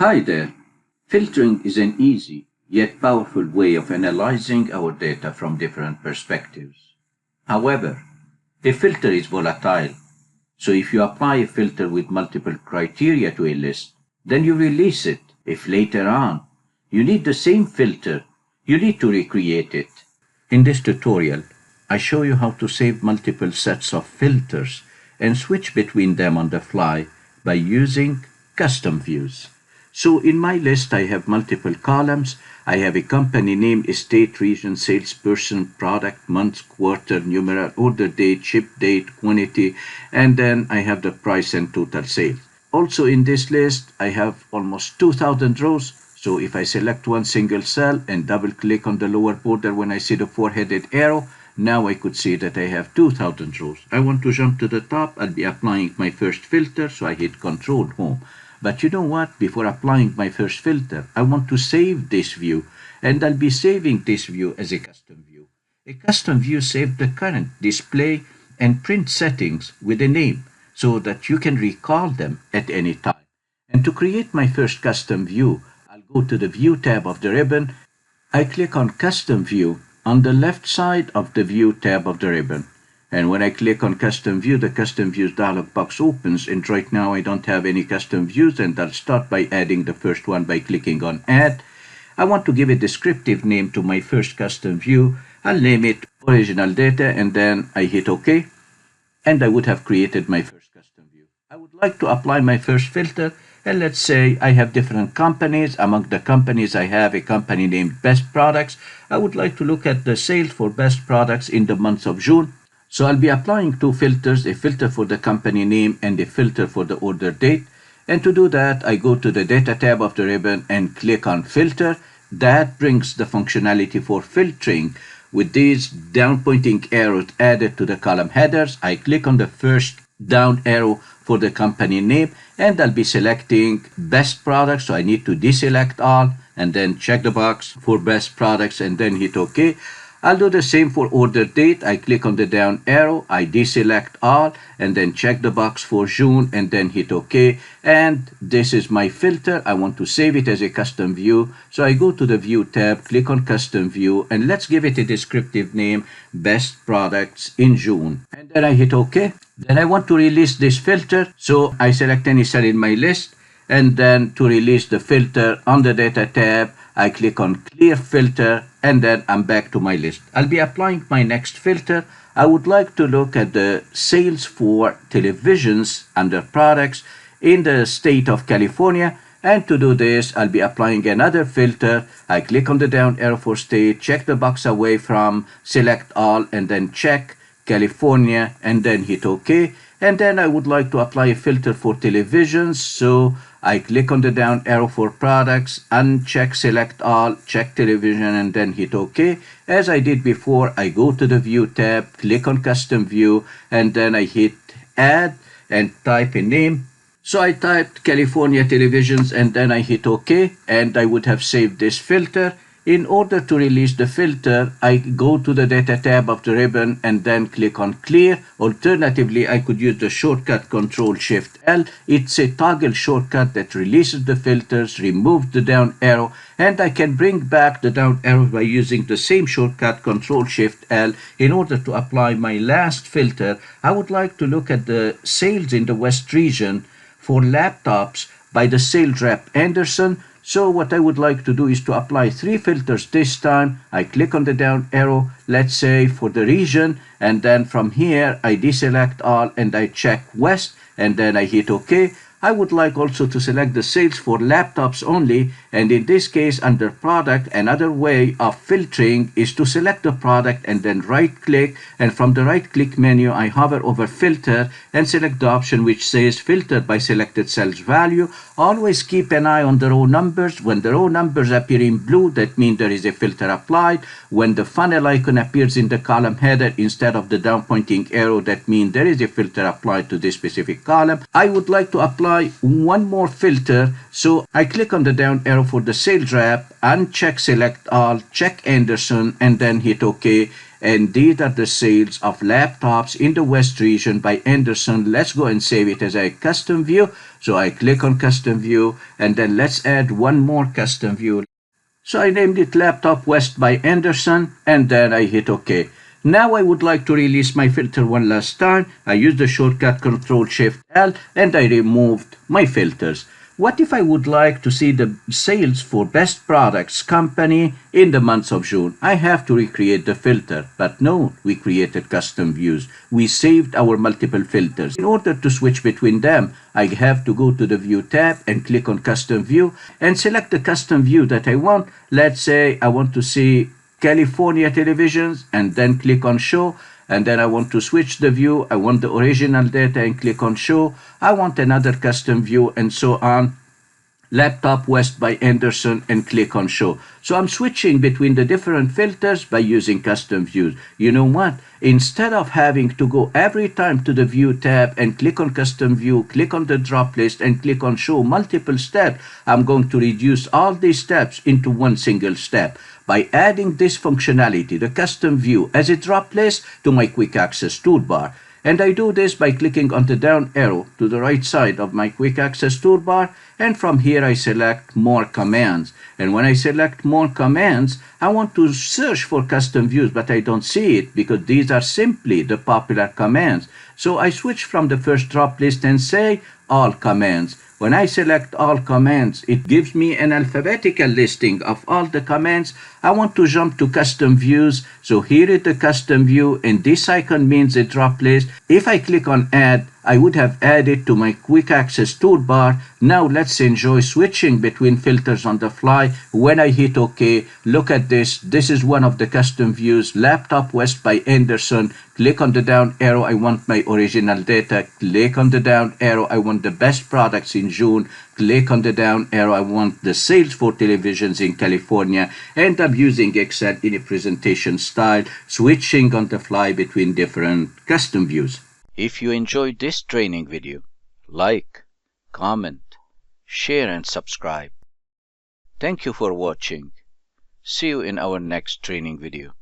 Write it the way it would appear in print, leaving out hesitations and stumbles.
Hi there. Filtering is an easy yet powerful way of analyzing our data from different perspectives. However, a filter is volatile, so if you apply a filter with multiple criteria to a list, then you release it. If later on you need the same filter, you need to recreate it. In this tutorial, I show you how to save multiple sets of filters and switch between them on the fly by using custom views. So in my list, I have multiple columns. I have a company name, state, region, salesperson, product, month, quarter, numeral, order date, ship date, quantity, and then I have the price and total sales. Also in this list, I have almost 2,000 rows. So if I select one single cell and double click on the lower border when I see the four-headed arrow, now I could see that I have 2,000 rows. I want to jump to the top. I'll be applying my first filter, so I hit Control Home. But you know what? Before applying my first filter, I want to save this view, and I'll be saving this view as a custom view. A custom view saves the current display and print settings with a name so that you can recall them at any time. And to create my first custom view, I'll go to the View tab of the ribbon. I click on Custom View on the left side of the View tab of the ribbon. And when I click on Custom View, the Custom Views dialog box opens. And right now I don't have any custom views, and I'll start by adding the first one by clicking on Add. I want to give a descriptive name to my first custom view. I'll name it Original Data, and then I hit OK. And I would have created my first custom view. I would like to apply my first filter. And let's say I have different companies. Among the companies, I have a company named Best Products. I would like to look at the sales for Best Products in the month of June. So I'll be applying two filters, a filter for the company name and a filter for the order date. And to do that, I go to the Data tab of the ribbon and click on Filter. That brings the functionality for filtering with these down pointing arrows added to the column headers. I click on the first down arrow for the company name, and I'll be selecting Best Products. So I need to deselect all and then check the box for Best Products and then hit OK. I'll do the same for order date. I click on the down arrow, I deselect all, and then check the box for June and then hit OK. And this is my filter. I want to save it as a custom view. So I go to the View tab, click on Custom View, and let's give it a descriptive name, Best Products in June. And then I hit OK. Then I want to release this filter. So I select any cell in my list. And then to release the filter on the Data tab, I click on Clear Filter, and then I'm back to my list. I'll be applying my next filter. I would like to look at the sales for televisions under products in the state of California. And to do this, I'll be applying another filter. I click on the down arrow for state, check the box away from, select all, and then check California, and then hit OK. And then I would like to apply a filter for televisions. So I click on the down arrow for products, uncheck, select all, check television, and then hit OK. As I did before, I go to the View tab, click on Custom View, and then I hit Add and type a name. So I typed California Televisions, and then I hit OK, and I would have saved this filter. In order to release the filter, I go to the Data tab of the ribbon and then click on Clear. Alternatively, I could use the shortcut Ctrl-Shift-L. It's a toggle shortcut that releases the filters, removes the down arrow, and I can bring back the down arrow by using the same shortcut Ctrl-Shift-L. In order to apply my last filter, I would like to look at the sales in the West region for laptops by the sales rep Anderson. So what I would like to do is to apply three filters this time. I click on the down arrow, let's say for the region, and then from here I deselect all and I check West, and then I hit OK. I would like also to select the sales for laptops only, and in this case under product, another way of filtering is to select the product and then right click, and from the right click menu I hover over filter and select the option which says filter by selected cells value. Always keep an eye on the row numbers. When the row numbers appear in blue, that means there is a filter applied. When the funnel icon appears in the column header instead of the down pointing arrow, that means there is a filter applied to this specific column. I would like to apply apply one more filter. So I click on the down arrow for the sales rep, uncheck select all, check Anderson, and then hit OK. And these are the sales of laptops in the West region by Anderson. Let's go and save it as a custom view. So I click on custom view, and then let's add one more custom view. So I named it Laptop West by Anderson, and then I hit OK. Now I would like to release my filter one last time. I used the shortcut Ctrl-Shift-L, and I removed my filters. What if I would like to see the sales for best products company in the month of June? I have to recreate the filter, but no, we created custom views. We saved our multiple filters. In order to switch between them, I have to go to the View tab and click on Custom View and select the custom view that I want. Let's say I want to see California televisions, and then click on Show. And then I want to switch the view. I want the original data and click on Show. I want another custom view, and so on. Laptop West by Anderson, and click on Show. So I'm switching between the different filters by using custom views. You know what? Instead of having to go every time to the View tab and click on Custom View, click on the drop list, and click on Show multiple steps, I'm going to reduce all these steps into one single step by adding this functionality, the custom view, as a drop list to my quick access toolbar. And I do this by clicking on the down arrow to the right side of my quick access toolbar, and from here I select more commands. And when I select more commands, I want to search for custom views, but I don't see it because these are simply the popular commands. So I switch from the first drop list and say all commands. When I select all commands, it gives me an alphabetical listing of all the commands. I want to jump to custom views. So here is the custom view, and this icon means a drop list. If I click on add, I would have added to my quick access toolbar. Now let's enjoy switching between filters on the fly. When I hit OK, look at this. This is one of the custom views, Laptop West by Anderson. Click on the down arrow, I want my original data. Click on the down arrow, I want the best products in June. Click on the down arrow, I want the sales for televisions in California. And I'm using Excel in a presentation style, switching on the fly between different custom views. If you enjoyed this training video, like, comment, share and subscribe. Thank you for watching. See you in our next training video.